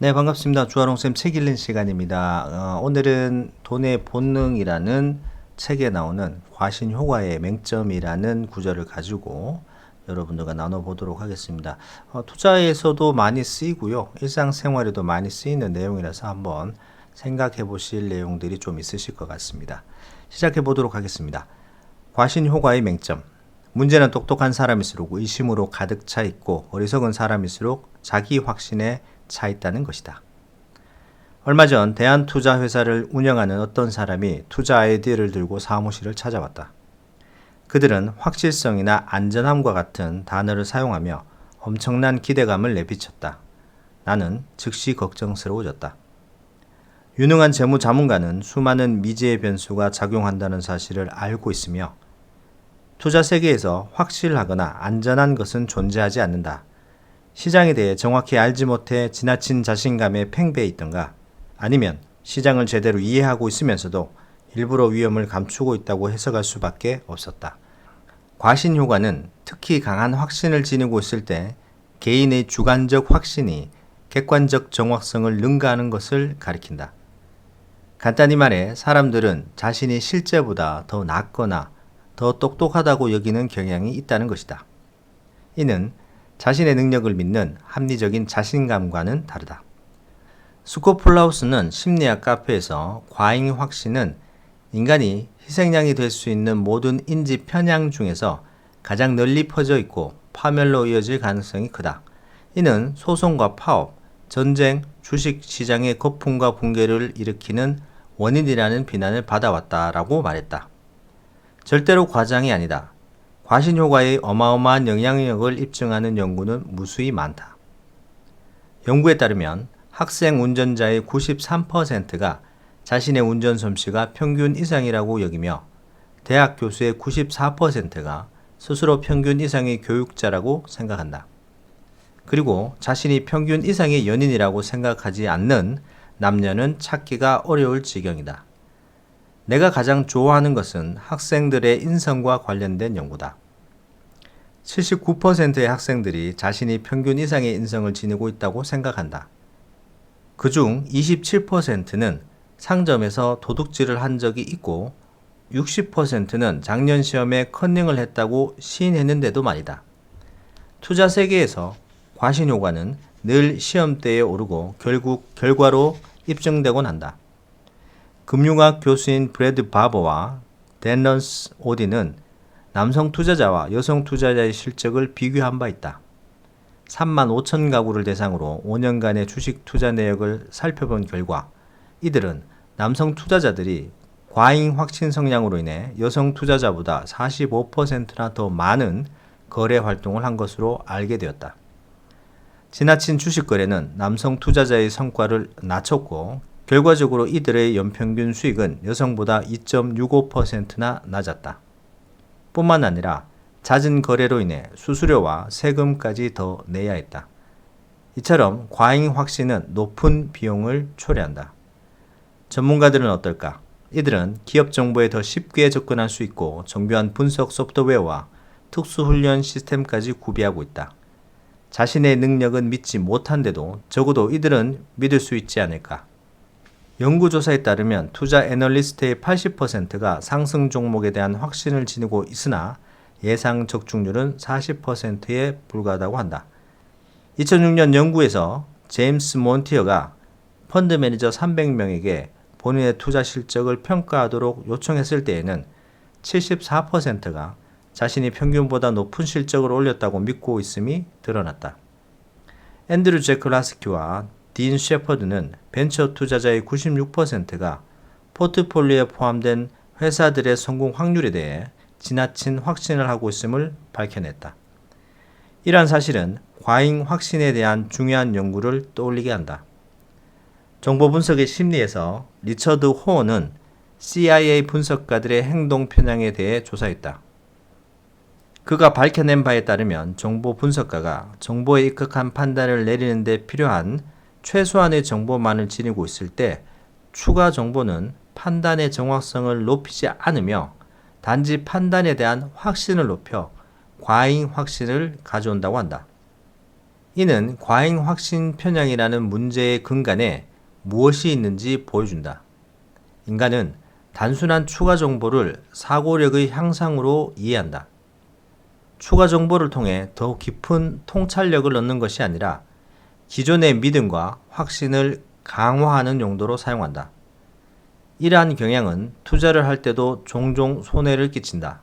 네, 반갑습니다. 주하롱쌤 책 읽는 시간입니다. 오늘은 돈의 본능이라는 책에 나오는 과신효과의 맹점이라는 구절을 가지고 여러분들과 나눠보도록 하겠습니다. 투자에서도 많이 쓰이고요. 일상생활에도 많이 쓰이는 내용이라서 한번 생각해 보실 내용들이 좀 있으실 것 같습니다. 시작해 보도록 하겠습니다. 과신효과의 맹점. 문제는 똑똑한 사람일수록 의심으로 가득 차 있고 어리석은 사람일수록 자기 확신에 차 있다는 것이다. 얼마 전 대한투자회사를 운영하는 어떤 사람이 투자 아이디어를 들고 사무실을 찾아왔다. 그들은 확실성이나 안전함과 같은 단어를 사용하며 엄청난 기대감을 내비쳤다. 나는 즉시 걱정스러워졌다. 유능한 재무자문가는 수많은 미지의 변수가 작용한다는 사실을 알고 있으며 투자 세계에서 확실하거나 안전한 것은 존재하지 않는다. 시장에 대해 정확히 알지 못해 지나친 자신감에 팽배해 있던가 아니면 시장을 제대로 이해하고 있으면서도 일부러 위험을 감추고 있다고 해석할 수밖에 없었다. 과신효과는 특히 강한 확신을 지니고 있을 때 개인의 주관적 확신이 객관적 정확성을 능가하는 것을 가리킨다. 간단히 말해 사람들은 자신이 실제보다 더 낫거나 더 똑똑하다고 여기는 경향이 있다는 것이다. 이는 자신의 능력을 믿는 합리적인 자신감과는 다르다. 스코폴라우스는 심리학 카페에서 과잉 확신은 인간이 희생양이 될 수 있는 모든 인지 편향 중에서 가장 널리 퍼져 있고 파멸로 이어질 가능성이 크다. 이는 소송과 파업, 전쟁, 주식 시장의 거품과 붕괴를 일으키는 원인이라는 비난을 받아왔다라고 말했다. 절대로 과장이 아니다. 과신효과의 어마어마한 영향력을 입증하는 연구는 무수히 많다. 연구에 따르면 학생 운전자의 93%가 자신의 운전 솜씨가 평균 이상이라고 여기며 대학 교수의 94%가 스스로 평균 이상의 교육자라고 생각한다. 그리고 자신이 평균 이상의 연인이라고 생각하지 않는 남녀는 찾기가 어려울 지경이다. 내가 가장 좋아하는 것은 학생들의 인성과 관련된 연구다. 79%의 학생들이 자신이 평균 이상의 인성을 지니고 있다고 생각한다. 그중 27%는 상점에서 도둑질을 한 적이 있고 60%는 작년 시험에 컨닝을 했다고 시인했는데도 말이다. 투자 세계에서 과신효과는 늘 시험대에 오르고 결국 결과로 입증되곤 한다. 금융학 교수인 브래드 바버와 댄런스 오디는 남성 투자자와 여성 투자자의 실적을 비교한 바 있다. 3만 5천 가구를 대상으로 5년간의 주식 투자 내역을 살펴본 결과 이들은 남성 투자자들이 과잉 확신 성향으로 인해 여성 투자자보다 45%나 더 많은 거래 활동을 한 것으로 알게 되었다. 지나친 주식 거래는 남성 투자자의 성과를 낮췄고 결과적으로 이들의 연평균 수익은 여성보다 2.65%나 낮았다. 뿐만 아니라 잦은 거래로 인해 수수료와 세금까지 더 내야 했다. 이처럼 과잉 확신은 높은 비용을 초래한다. 전문가들은 어떨까? 이들은 기업 정보에 더 쉽게 접근할 수 있고 정교한 분석 소프트웨어와 특수훈련 시스템까지 구비하고 있다. 자신의 능력은 믿지 못한데도 적어도 이들은 믿을 수 있지 않을까? 연구조사에 따르면 투자 애널리스트의 80%가 상승 종목에 대한 확신을 지니고 있으나 예상 적중률은 40%에 불과하다고 한다. 2006년 연구에서 제임스 몬티어가 펀드 매니저 300명에게 본인의 투자 실적을 평가하도록 요청했을 때에는 74%가 자신이 평균보다 높은 실적을 올렸다고 믿고 있음이 드러났다. 앤드류 제클라스키와 딘 셰퍼드는 벤처 투자자의 96%가 포트폴리오에 포함된 회사들의 성공 확률에 대해 지나친 확신을 하고 있음을 밝혀냈다. 이러한 사실은 과잉 확신에 대한 중요한 연구를 떠올리게 한다. 정보 분석의 심리에서 리처드 호어는 CIA 분석가들의 행동 편향에 대해 조사했다. 그가 밝혀낸 바에 따르면 정보 분석가가 정보에 입각한 판단을 내리는 데 필요한 최소한의 정보만을 지니고 있을 때 추가 정보는 판단의 정확성을 높이지 않으며 단지 판단에 대한 확신을 높여 과잉 확신을 가져온다고 한다. 이는 과잉 확신 편향이라는 문제의 근간에 무엇이 있는지 보여준다. 인간은 단순한 추가 정보를 사고력의 향상으로 이해한다. 추가 정보를 통해 더 깊은 통찰력을 얻는 것이 아니라 기존의 믿음과 확신을 강화하는 용도로 사용한다. 이러한 경향은 투자를 할 때도 종종 손해를 끼친다.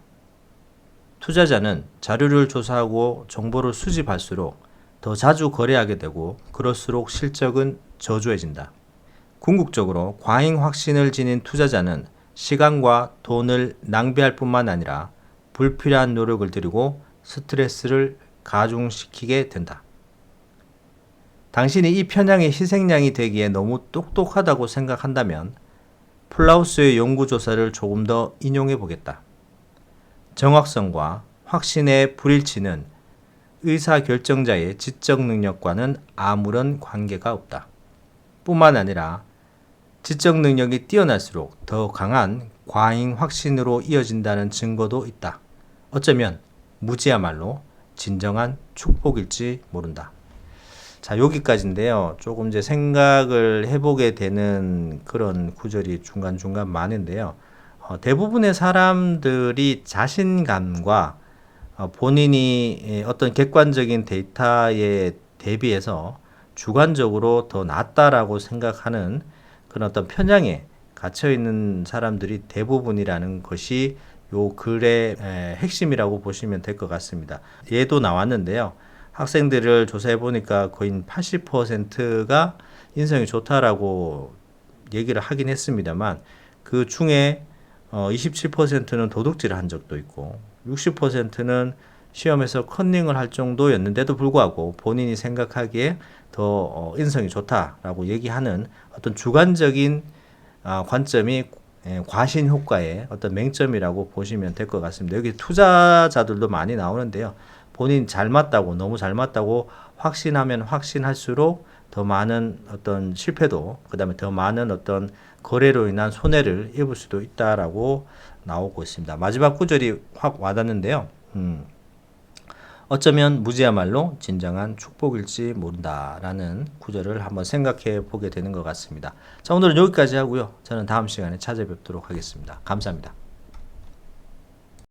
투자자는 자료를 조사하고 정보를 수집할수록 더 자주 거래하게 되고 그럴수록 실적은 저조해진다. 궁극적으로 과잉 확신을 지닌 투자자는 시간과 돈을 낭비할 뿐만 아니라 불필요한 노력을 들이고 스트레스를 가중시키게 된다. 당신이 이 편향의 희생양이 되기에 너무 똑똑하다고 생각한다면 플라우스의 연구조사를 조금 더 인용해 보겠다. 정확성과 확신의 불일치는 의사결정자의 지적 능력과는 아무런 관계가 없다. 뿐만 아니라 지적 능력이 뛰어날수록 더 강한 과잉 확신으로 이어진다는 증거도 있다. 어쩌면 무지야말로 진정한 축복일지 모른다. 자, 여기까지인데요. 조금 이제 생각을 해보게 되는 그런 구절이 중간중간 많은데요. 대부분의 사람들이 자신감과 본인이 어떤 객관적인 데이터에 대비해서 주관적으로 더 낫다라고 생각하는 그런 어떤 편향에 갇혀 있는 사람들이 대부분이라는 것이 요 글의 핵심이라고 보시면 될 것 같습니다. 얘도 나왔는데요. 학생들을 조사해 보니까 거의 80%가 인성이 좋다라고 얘기를 하긴 했습니다만 그 중에 27%는 도둑질을 한 적도 있고 60%는 시험에서 컨닝을 할 정도였는데도 불구하고 본인이 생각하기에 더 인성이 좋다라고 얘기하는 어떤 주관적인 관점이 과신 효과의 어떤 맹점이라고 보시면 될 것 같습니다. 여기 투자자들도 많이 나오는데요. 본인 잘 맞다고 너무 잘 맞다고 확신하면 확신할수록 더 많은 어떤 실패도 그다음에 더 많은 어떤 거래로 인한 손해를 입을 수도 있다라고 나오고 있습니다. 마지막 구절이 확 와닿는데요. 어쩌면 무지야말로 진정한 축복일지 모른다라는 구절을 한번 생각해 보게 되는 것 같습니다. 자, 오늘은 여기까지 하고요. 저는 다음 시간에 찾아뵙도록 하겠습니다. 감사합니다.